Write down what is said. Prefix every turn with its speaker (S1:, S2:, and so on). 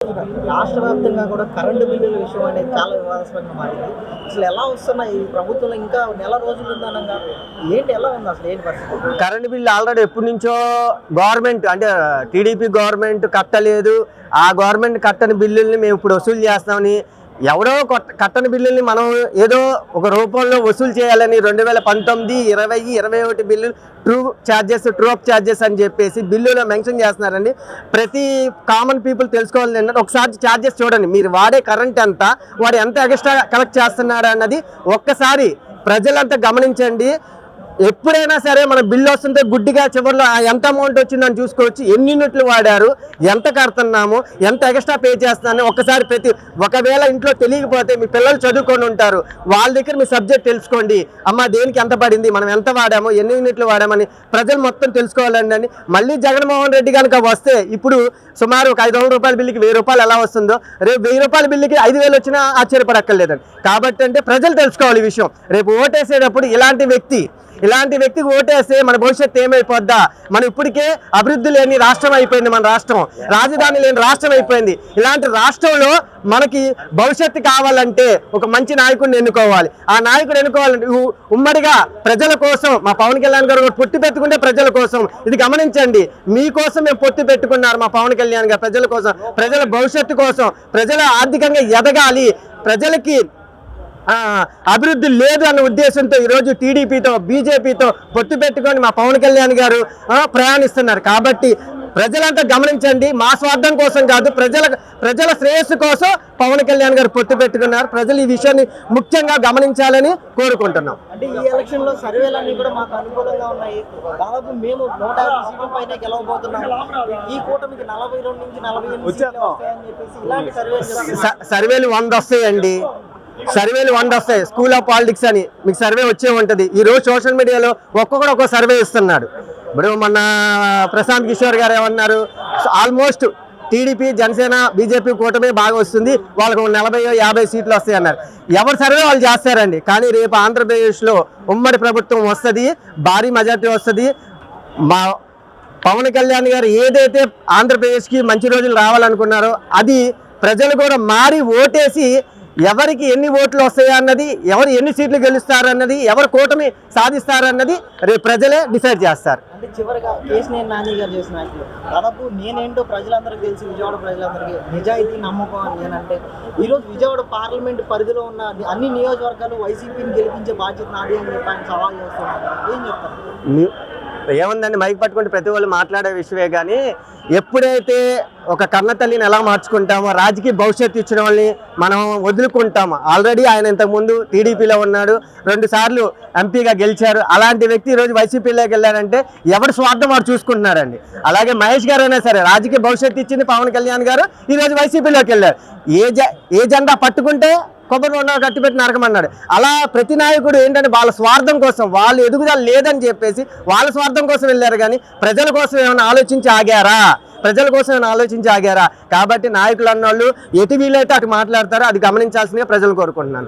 S1: రాష్ట్ర వ్యాప్తంగా కూడా కరెంటు బిల్లుల విషయం అనేది చాలా వివాదాస్పదంగా మారింది. అసలు ఎలా వస్తున్నాయి ఈ ప్రభుత్వంలో ఇంకా నెల రోజులు ఉందనగా ఏంటి ఎలా ఉంది అసలు ఏంటి పరిస్థితి?
S2: కరెంట్ బిల్లు ఆల్రెడీ ఎప్పటి నుంచో గవర్నమెంట్ అంటే టీడీపీ గవర్నమెంట్ కట్టలేదు. ఆ గవర్నమెంట్ కట్టని బిల్లుల్ని మేము ఇప్పుడు వసూలు చేస్తామని ఎవరో కట్టని బిల్లుల్ని మనం ఏదో ఒక రూపంలో వసూలు చేయాలని 2019, 20, 21 బిల్లులు ట్రూ అప్ ఛార్జెస్ అని చెప్పేసి బిల్లులో మెన్షన్ చేస్తున్నారండి. ప్రతి కామన్ పీపుల్ తెలుసుకోవాలి ఏంటంటే ఒకసారి ఛార్జెస్ చూడండి, మీరు వాడే కరెంట్ ఎంత, వాడు ఎంత ఎక్స్ట్రా కలెక్ట్ చేస్తున్నాడు అన్నది ఒక్కసారి ప్రజలంతా గమనించండి. ఎప్పుడైనా సరే మన బిల్లు వస్తుంటే గుడ్డిగా చివరిలో ఎంత అమౌంట్ వచ్చిందని చూసుకోవచ్చు. ఎన్ని యూనిట్లు వాడారు, ఎంత కడుతున్నాము, ఎంత ఎక్స్ట్రా పే చేస్తున్నాను ఒక్కసారి ఒకవేళ ఇంట్లో తెలియకపోతే మీ పిల్లలు చదువుకొని ఉంటారు, వాళ్ళ దగ్గర మీ సబ్జెక్ట్ తెలుసుకోండి. అమ్మ దేనికి ఎంత పడింది, మనం ఎంత వాడాము, ఎన్ని యూనిట్లు వాడామని ప్రజలు మొత్తం తెలుసుకోవాలండి అని. మళ్ళీ జగన్మోహన్ రెడ్డి కనుక వస్తే ఇప్పుడు సుమారు ఒక 500 రూపాయల బిల్లుకి 1000 రూపాయలు ఎలా వస్తుందో రేపు 1000 రూపాయల బిల్లుకి 5000 వచ్చినా ఆశ్చర్యపడక్కర్లేదండి. కాబట్టి అంటే ప్రజలు తెలుసుకోవాలి ఈ విషయం. రేపు ఓటేసేటప్పుడు ఇలాంటి వ్యక్తికి ఓటేస్తే మన భవిష్యత్తు ఏమైపోద్దా? మనం ఇప్పటికే అభివృద్ధి లేని రాష్ట్రం అయిపోయింది, మన రాష్ట్రం రాజధాని లేని రాష్ట్రం అయిపోయింది. ఇలాంటి రాష్ట్రంలో మనకి భవిష్యత్తు కావాలంటే ఒక మంచి నాయకుడిని ఎన్నుకోవాలి. ఆ నాయకుడు ఎన్నుకోవాలంటే ఉమ్మడిగా ప్రజల కోసం మా పవన్ కళ్యాణ్ గారు పొట్టు పెట్టుకుంటే ప్రజల కోసం, ఇది గమనించండి. మీకోసం మేము పొట్టు పెట్టుకున్నారు మా పవన్ కళ్యాణ్ గారు, ప్రజల కోసం, ప్రజల భవిష్యత్తు కోసం, ప్రజల ఆర్థికంగా ఎదగాలి, ప్రజలకి అభివృద్ధి లేదు అన్న ఉద్దేశంతో ఈరోజు టీడీపీతో బీజేపీతో పొత్తు పెట్టుకొని మా పవన్ కళ్యాణ్ గారు ప్రయాణిస్తున్నారు. కాబట్టి ప్రజలంతా గమనించండి, మా స్వార్థం కోసం కాదు, ప్రజల శ్రేయస్సు కోసం పవన్ కళ్యాణ్ గారు పొత్తు పెట్టుకున్నారు. ప్రజలు ఈ విషయాన్ని ముఖ్యంగా గమనించాలని కోరుకుంటున్నాం.
S1: అంటే ఈ ఎలక్షన్ లో సర్వేలన్నీ కూడా మాకు అనుకూలంగా ఉన్నాయి. దాదాపు మేము 150 సీట్ల పైన గెలవబోతున్నాం. ఈ కూటమికి 42 నుంచి 48 సీట్లు వస్తాయని చెప్పేసి ఇలాంటి
S2: సర్వేలు 100 వస్తాయండి. సర్వేలు 100 వస్తాయి. స్కూల్ ఆఫ్ పాలిటిక్స్ అని మీకు సర్వే వచ్చే ఉంటుంది. ఈరోజు సోషల్ మీడియాలో ఒక్కొక్కడు ఒక్కో సర్వే ఇస్తున్నాడు. ఇప్పుడు మన ప్రశాంత్ కిషోర్ గారు ఏమన్నారు, ఆల్మోస్ట్ టీడీపీ, జనసేన, బీజేపీ కూటమి బాగా వస్తుంది, వాళ్ళకు 40-50 సీట్లు వస్తాయి అన్నారు. ఎవరు సర్వే వాళ్ళు చేస్తారండి. కానీ రేపు ఆంధ్రప్రదేశ్లో ఉమ్మడి ప్రభుత్వం వస్తుంది, భారీ మెజార్టీ వస్తుంది. మా పవన్ కళ్యాణ్ గారు ఏదైతే ఆంధ్రప్రదేశ్కి మంచి రోజులు రావాలనుకున్నారో అది ప్రజలు కూడా మారి ఓటేసి ఎవరికి ఎన్ని ఓట్లు వస్తాయన్నది, ఎవరు ఎన్ని సీట్లు గెలుస్తారన్నది, ఎవరు కూటమి సాధిస్తారన్నది రేపు ప్రజలే డిసైడ్ చేస్తారు.
S1: అంటే చివరిగా కేసీఆర్ నాని గారు చేసిన నాయకులు దాదాపు నేనేంటో ప్రజలందరికీ తెలిసి, విజయవాడ ప్రజలందరికీ నిజాయితీ నమ్మకం అని నేనంటే ఈరోజు విజయవాడ పార్లమెంట్ పరిధిలో ఉన్న అన్ని నియోజకవర్గాలు వైసీపీని గెలిపించే బాధ్యత నాది అని చెప్పి ఆయన సవాల్ చేస్తున్నారు. ఏం చెప్తారు?
S2: ఏముందండి, మైక్ పట్టుకుంటే ప్రతి వాళ్ళు మాట్లాడే విషయమే. కానీ ఎప్పుడైతే ఒక కన్న తల్లిని ఎలా మార్చుకుంటామో, రాజకీయ భవిష్యత్తు ఇచ్చిన వాళ్ళని మనం వదులుకుంటాము. ఆల్రెడీ ఆయన ఇంతకుముందు టీడీపీలో ఉన్నాడు, 2 సార్లు ఎంపీగా గెలిచారు. అలాంటి వ్యక్తి ఈరోజు వైసీపీలోకి వెళ్ళారంటే ఎవరి స్వార్థం వాడు చూసుకుంటున్నారండి. అలాగే మహేష్ గారు అయినా సరే రాజకీయ భవిష్యత్తు ఇచ్చింది పవన్ కళ్యాణ్ గారు, ఈరోజు వైసీపీలోకి వెళ్ళారు. ఏ జెండా పట్టుకుంటే కొబ్బరి బొండాలు కట్టిపెట్టి నరకమన్నాడు. అలా ప్రతి నాయకుడు ఏంటంటే వాళ్ళ స్వార్థం కోసం, వాళ్ళు ఎదుగుదల లేదని చెప్పేసి వాళ్ళ స్వార్థం కోసం వెళ్ళారు. కానీ ప్రజల కోసం ఏమైనా ఆలోచించి ఆగారా? కాబట్టి నాయకులు అన్నోళ్ళు ఎటు వీలైతే అటు మాట్లాడతారో అది గమనించాల్సిందిగా ప్రజలు కోరుకుంటున్నాను.